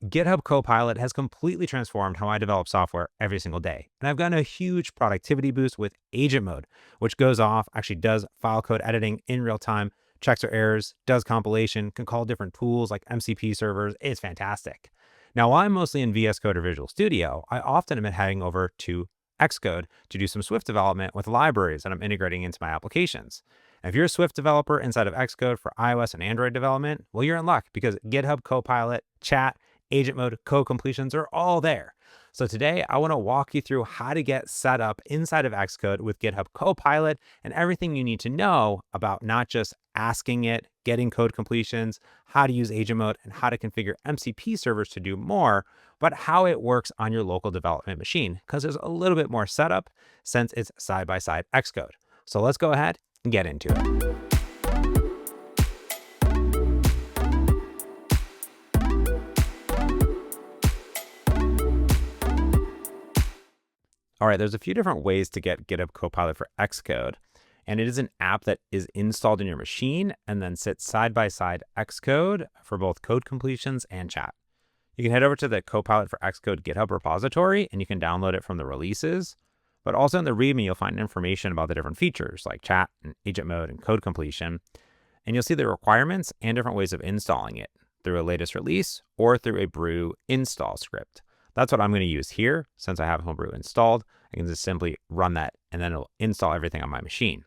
GitHub Copilot has completely transformed how I develop software every single day. And I've gotten a huge productivity boost with agent mode, which goes off, actually does file code editing in real time, checks for errors, does compilation, can call different tools like MCP servers. It's fantastic. Now, while I'm mostly in VS Code or Visual Studio, I often am heading over to Xcode to do some Swift development with libraries that I'm integrating into my applications. And if you're a Swift developer inside of Xcode for iOS and Android development, well, you're in luck because GitHub Copilot, Chat, agent mode, code completions are all there. So today I want to walk you through how to get set up inside of Xcode with GitHub Copilot and everything you need to know about not just asking it, getting code completions, how to use agent mode, and how to configure MCP servers to do more, but how it works on your local development machine, because there's a little bit more setup since it's side-by-side Xcode. So let's go ahead and get into it. All right, there's a few different ways to get GitHub Copilot for Xcode, and it is an app that is installed in your machine and then sits side by side Xcode for both code completions and chat. You can head over to the Copilot for Xcode GitHub repository and you can download it from the releases, but also in the README, you'll find information about the different features like chat and agent mode and code completion. And you'll see the requirements and different ways of installing it through a latest release or through a brew install script. That's what I'm going to use here. Since I have Homebrew installed, I can just simply run that and then it'll install everything on my machine.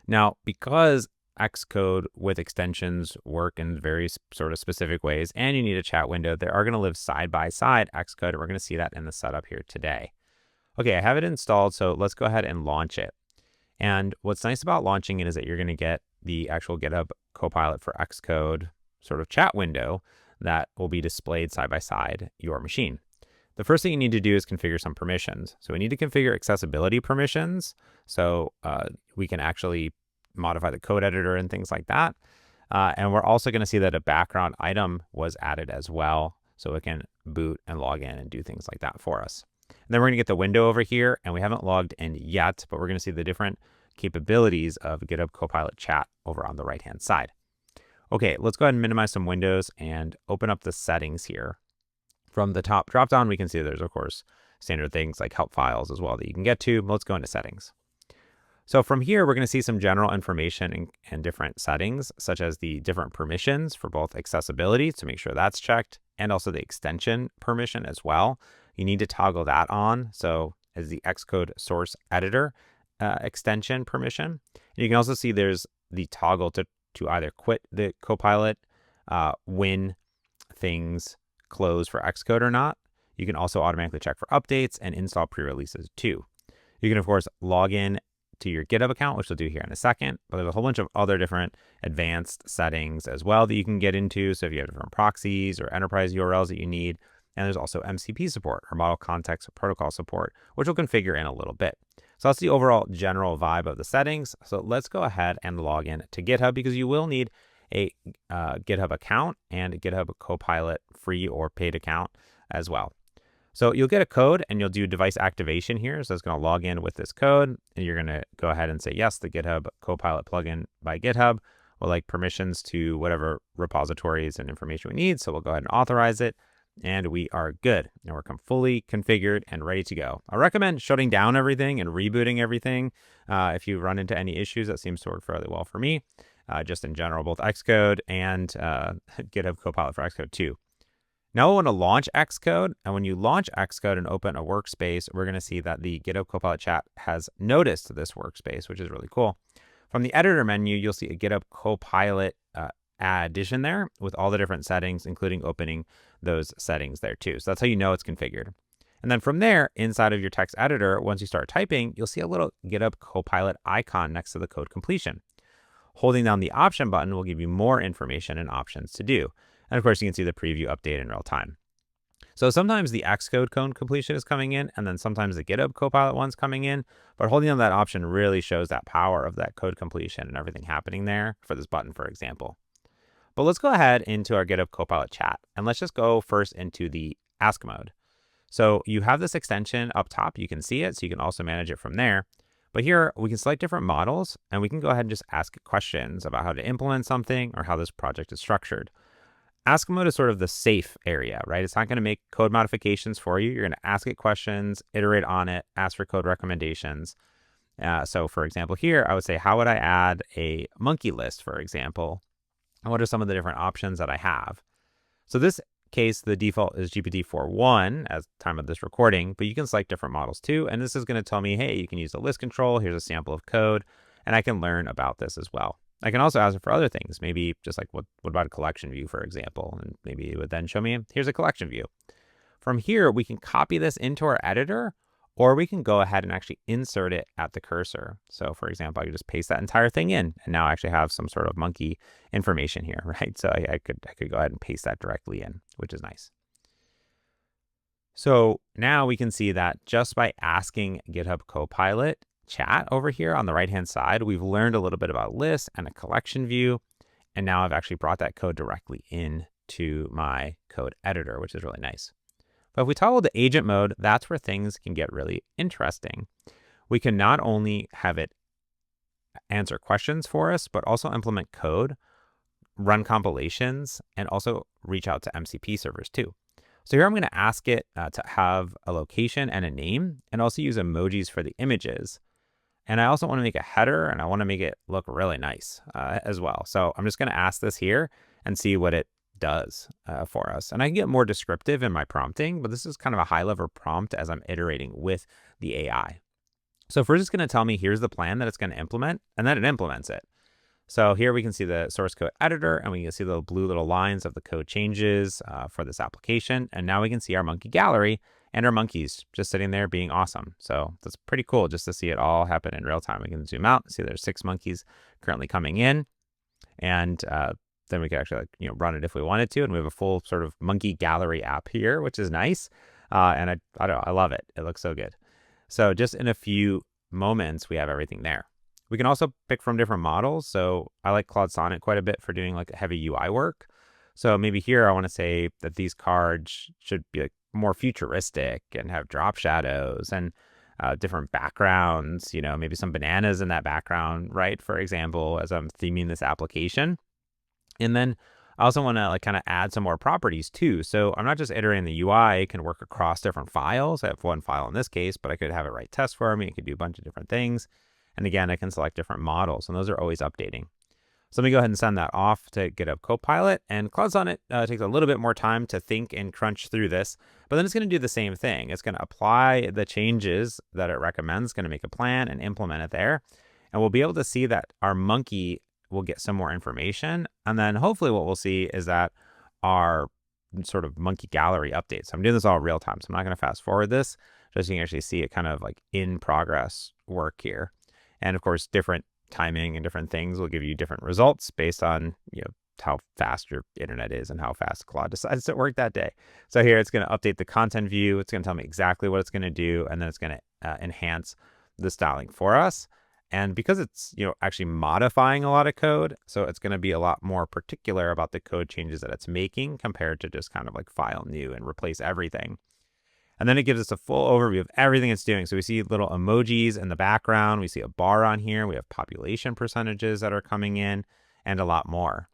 Now, because Xcode with extensions work in very sort of specific ways and you need a chat window, they are going to live side by side Xcode, and we're going to see that in the setup here today. Okay, I have it installed, so let's go ahead and launch it. And what's nice about launching it is that you're going to get the actual GitHub Copilot for Xcode sort of chat window that will be displayed side by side your machine. The first thing you need to do is configure some permissions. So we need to configure accessibility permissions so we can actually modify the code editor and things like that. And we're also going to see that a background item was added as well, so it can boot and log in and do things like that for us. And then we're going to get the window over here, and we haven't logged in yet, but we're going to see the different capabilities of GitHub Copilot Chat over on the right-hand side. Okay, let's go ahead and minimize some windows and open up the settings here. From the top dropdown, we can see there's, of course, standard things like help files as well that you can get to. Let's go into settings. So from here, we're going to see some general information and different settings, such as the different permissions for both accessibility to make sure that's checked, and also the extension permission as well. You need to toggle that on. So as the Xcode source editor extension permission. And you can also see there's the toggle to either quit the Copilot when things close for Xcode or not. You can also automatically check for updates and install pre-releases too. You can, of course, log in to your GitHub account, which we'll do here in a second, but there's a whole bunch of other different advanced settings as well that you can get into. So if you have different proxies or enterprise URLs that you need, and there's also MCP support or model context protocol support, which we'll configure in a little bit. So that's the overall general vibe of the settings. So let's go ahead and log in to GitHub because you will need a GitHub account and a GitHub Copilot free or paid account as well. So you'll get a code and you'll do device activation here. So it's going to log in with this code and you're going to go ahead and say, yes, the GitHub Copilot plugin by GitHub will like permissions to whatever repositories and information we need. So we'll go ahead and authorize it. And we are good. And we're fully configured and ready to go. I recommend shutting down everything and rebooting everything. If you run into any issues, that seems to work fairly well for me. Just in general, both Xcode and GitHub Copilot for Xcode too. Now we want to launch Xcode. And when you launch Xcode and open a workspace, we're going to see that the GitHub Copilot chat has noticed this workspace, which is really cool. From the editor menu, you'll see a GitHub Copilot addition there with all the different settings, including opening those settings there too. So that's how you know it's configured. And then from there, inside of your text editor, once you start typing, you'll see a little GitHub Copilot icon next to the code completion. Holding down the option button will give you more information and options to do. And of course, you can see the preview update in real time. So sometimes the Xcode code completion is coming in, and then sometimes the GitHub Copilot one's coming in. But holding on that option really shows that power of that code completion and everything happening there for this button, for example. But let's go ahead into our GitHub Copilot chat, and let's just go first into the ask mode. So you have this extension up top. You can see it, so you can also manage it from there. But here we can select different models, and we can go ahead and just ask questions about how to implement something or how this project is structured. ask mode is sort of the safe area, right? It's not going to make code modifications for you. You're going to ask it questions, iterate on it, ask for code recommendations. So for example, here, I would say, how would I add a monkey list, for example? And what are some of the different options that I have? So this case, the default is GPT-4.1 as time of this recording, but you can select different models too. And this is going to tell me, hey, you can use the list control. Here's a sample of code, and I can learn about this as well. I can also ask it for other things, maybe just like what about a collection view, for example, and maybe it would then show me, here's a collection view. From here, we can copy this into our editor, or we can go ahead and actually insert it at the cursor. So for example, I could just paste that entire thing in, and now I actually have some sort of monkey information here, right? So I could go ahead and paste that directly in, which is nice. So now we can see that just by asking GitHub Copilot chat over here on the right-hand side, we've learned a little bit about lists and a collection view. And now I've actually brought that code directly into my code editor, which is really nice. But if we toggle to agent mode, that's where things can get really interesting. We can not only have it answer questions for us, but also implement code, run compilations, and also reach out to MCP servers too. So here I'm going to ask it to have a location and a name, and also use emojis for the images. And I also want to make a header, and I want to make it look really nice as well. So I'm just going to ask this here and see what it does for us. And I can get more descriptive in my prompting, but this is kind of a high-level prompt as I'm iterating with the AI. So first it's going to tell me here's the plan that it's going to implement, and then it implements it. So here we can see the source code editor, and we can see the blue little lines of the code changes for this application. And now we can see our monkey gallery and our monkeys just sitting there being awesome. So that's pretty cool just to see it all happen in real time. We can zoom out and see there's 6 monkeys currently coming in. And then we can actually run it if we wanted to. And we have a full sort of monkey gallery app here, which is nice. And I don't know, I love it. It looks so good. So just in a few moments, we have everything there. We can also pick from different models. So I like Claude Sonnet quite a bit for doing like heavy UI work. So maybe here I want to say that these cards should be like more futuristic and have drop shadows and different backgrounds, maybe some bananas in that background, right? For example, as I'm theming this application. And then I also want to kind of add some more properties too. So I'm not just iterating the UI, it can work across different files. I have one file in this case, but I could have it write tests for me. It could do a bunch of different things. And again, I can select different models, and those are always updating. So let me go ahead and send that off to GitHub Copilot. And Claude Sonnet takes a little bit more time to think and crunch through this, but then it's going to do the same thing. It's going to apply the changes that it recommends, going to make a plan and implement it there. And we'll be able to see that our monkey will get some more information. And then hopefully what we'll see is that our sort of monkey gallery updates. I'm doing this all real time, so I'm not going to fast forward this, just so you can actually see it kind of like in progress work here. And of course, different timing and different things will give you different results based on how fast your internet is and how fast Claude decides to work that day. So here it's going to update the content view. It's going to tell me exactly what it's going to do, and then it's going to enhance the styling for us. And because it's actually modifying a lot of code, so it's going to be a lot more particular about the code changes that it's making compared to just kind of like file new and replace everything. And then it gives us a full overview of everything it's doing. So we see little emojis in the background. We see a bar on here. We have population percentages that are coming in and a lot more.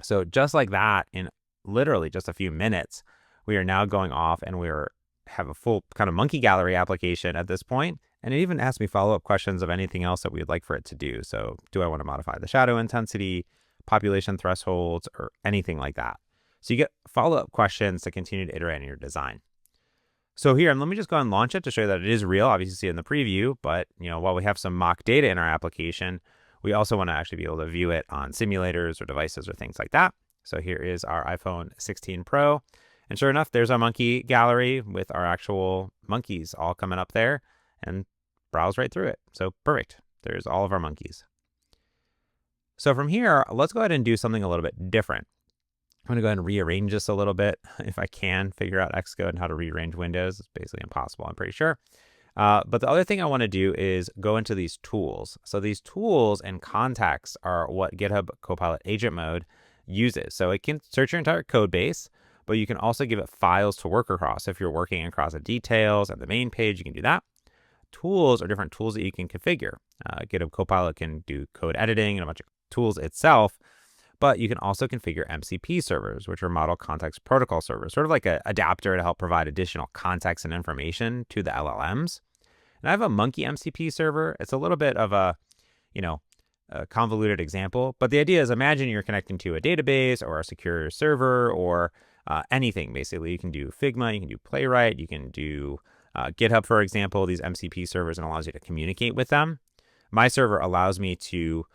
So just like that, in literally just a few minutes, we are now going off and have a full kind of monkey gallery application at this point. And it even asks me follow-up questions of anything else that we would like for it to do. So do I want to modify the shadow intensity, population thresholds, or anything like that? So you get follow-up questions to continue to iterate on your design. So here, let me just go and launch it to show you that it is real. Obviously, you see it in the preview, but while we have some mock data in our application, we also want to actually be able to view it on simulators or devices or things like that. So here is our iPhone 16 Pro. And sure enough, there's our monkey gallery with our actual monkeys all coming up there, and browse right through it. So perfect. There's all of our monkeys. So from here, let's go ahead and do something a little bit different. I'm going to go ahead and rearrange this a little bit. If I can figure out Xcode and how to rearrange windows, it's basically impossible, I'm pretty sure. But the other thing I want to do is go into these tools. So these tools and contexts are what GitHub Copilot Agent Mode uses. So it can search your entire code base, but you can also give it files to work across. If you're working across the details at the main page, you can do that. Tools are different tools that you can configure. GitHub Copilot can do code editing and a bunch of tools itself. But you can also configure MCP servers, which are Model Context Protocol servers, sort of like an adapter to help provide additional context and information to the LLMs. And I have a Monkey MCP server. It's a little bit of a, a convoluted example, but the idea is, imagine you're connecting to a database or a secure server or anything. Basically, you can do Figma, you can do Playwright, you can do GitHub, for example, these MCP servers, and allows you to communicate with them. My server allows me to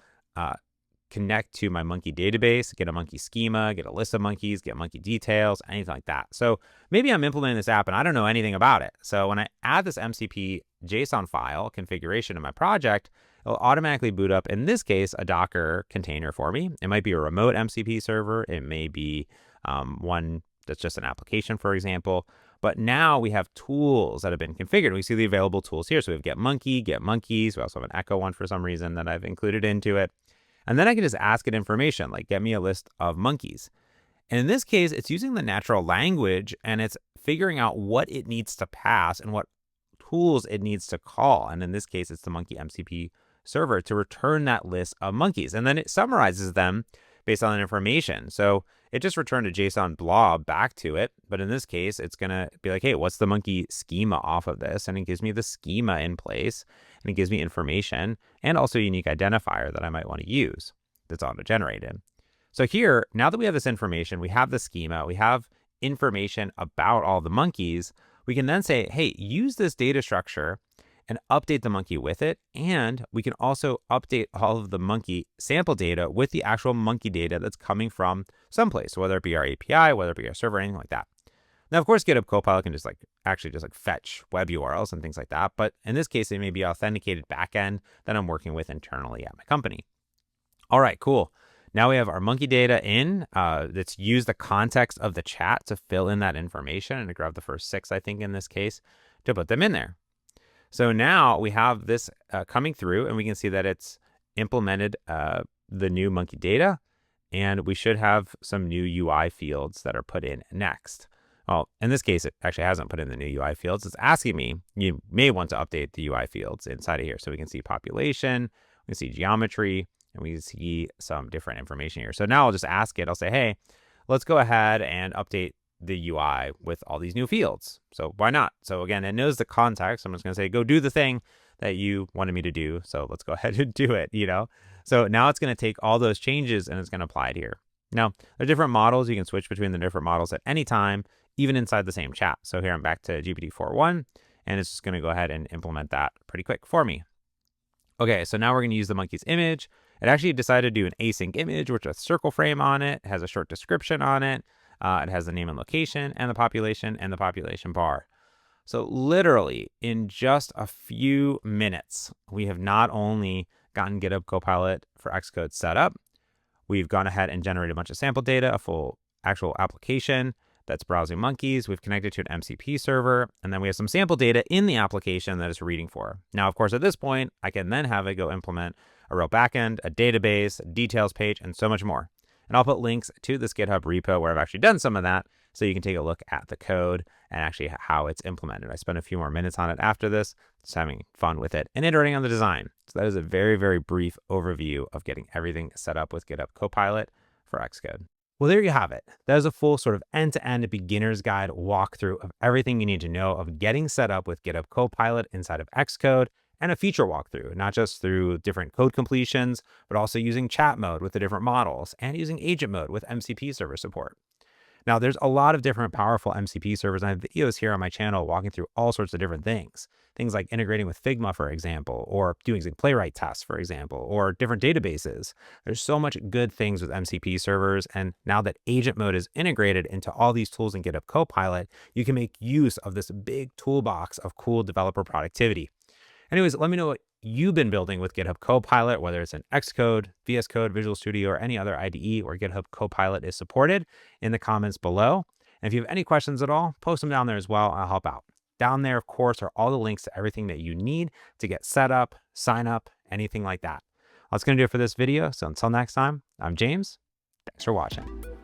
connect to my monkey database, get a monkey schema, get a list of monkeys, get monkey details, anything like that. So maybe I'm implementing this app and I don't know anything about it. So when I add this MCP JSON file configuration in my project, it'll automatically boot up, in this case, a Docker container for me. It might be a remote MCP server. It may be one that's just an application, for example. But now we have tools that have been configured. We see the available tools here. So we have get monkey, get monkeys. We also have an echo one for some reason that I've included into it. And then I can just ask it information, like get me a list of monkeys. And in this case, it's using the natural language and it's figuring out what it needs to pass and what tools it needs to call. And in this case, it's the monkey MCP server to return that list of monkeys. And then it summarizes them based on that information. So it just returned a JSON blob back to it. But in this case, it's going to be like, hey, what's the monkey schema off of this? And it gives me the schema in place, and it gives me information and also a unique identifier that I might want to use that's auto-generated. So here, now that we have this information, we have the schema, we have information about all the monkeys, we can then say, hey, use this data structure and update the monkey with it. And we can also update all of the monkey sample data with the actual monkey data that's coming from someplace, whether it be our API, whether it be our server, anything like that. Now, of course, GitHub Copilot can just fetch web URLs and things like that. But in this case, it may be authenticated backend that I'm working with internally at my company. All right, cool. Now we have our monkey data in. Let's use the context of the chat to fill in that information and to grab the first 6, I think, in this case, to put them in there. So now we have this coming through, and we can see that it's implemented the new monkey data, and we should have some new UI fields that are put in next. Well, in this case, it actually hasn't put in the new UI fields. It's asking me, you may want to update the UI fields inside of here. So we can see population, we can see geometry, and we can see some different information here. So now I'll just ask it, I'll say, hey, let's go ahead and update the UI with all these new fields. So why not? So again, it knows the context. I'm just going to say, go do the thing that you wanted me to do. So let's go ahead and do it, So now it's going to take all those changes and it's going to apply it here. Now, there are different models. You can switch between the different models at any time, even inside the same chat. So here I'm back to GPT-4.1, and it's just going to go ahead and implement that pretty quick for me. Okay, so now we're going to use the monkey's image. It actually decided to do an async image, which has a circle frame on it, has a short description on it. It has the name and location and the population bar. So literally in just a few minutes, we have not only gotten GitHub Copilot for Xcode set up, we've gone ahead and generated a bunch of sample data, a full actual application that's browsing monkeys. We've connected to an MCP server, and then we have some sample data in the application that it's reading for. Now, of course, at this point, I can then have it go implement a real backend, a database, a details page, and so much more. And I'll put links to this GitHub repo where I've actually done some of that, so you can take a look at the code and actually how it's implemented. I spent a few more minutes on it after this, just having fun with it and iterating on the design. So that is a very, very brief overview of getting everything set up with GitHub Copilot for Xcode. Well, there you have it. That is a full sort of end-to-end beginner's guide walkthrough of everything you need to know of getting set up with GitHub Copilot inside of Xcode, and a feature walkthrough, not just through different code completions, but also using chat mode with the different models and using agent mode with MCP server support. Now, there's a lot of different powerful MCP servers. I have videos here on my channel walking through all sorts of different things. Things like integrating with Figma, for example, or doing Playwright tests, for example, or different databases. There's so much good things with MCP servers. And now that agent mode is integrated into all these tools in GitHub Copilot, you can make use of this big toolbox of cool developer productivity. Anyways, let me know what you've been building with GitHub Copilot, whether it's in Xcode, VS Code, Visual Studio, or any other IDE where GitHub Copilot is supported, in the comments below. And if you have any questions at all, post them down there as well. I'll help out. Down there, of course, are all the links to everything that you need to get set up, sign up, anything like that. That's going to do it for this video. So until next time, I'm James. Thanks for watching.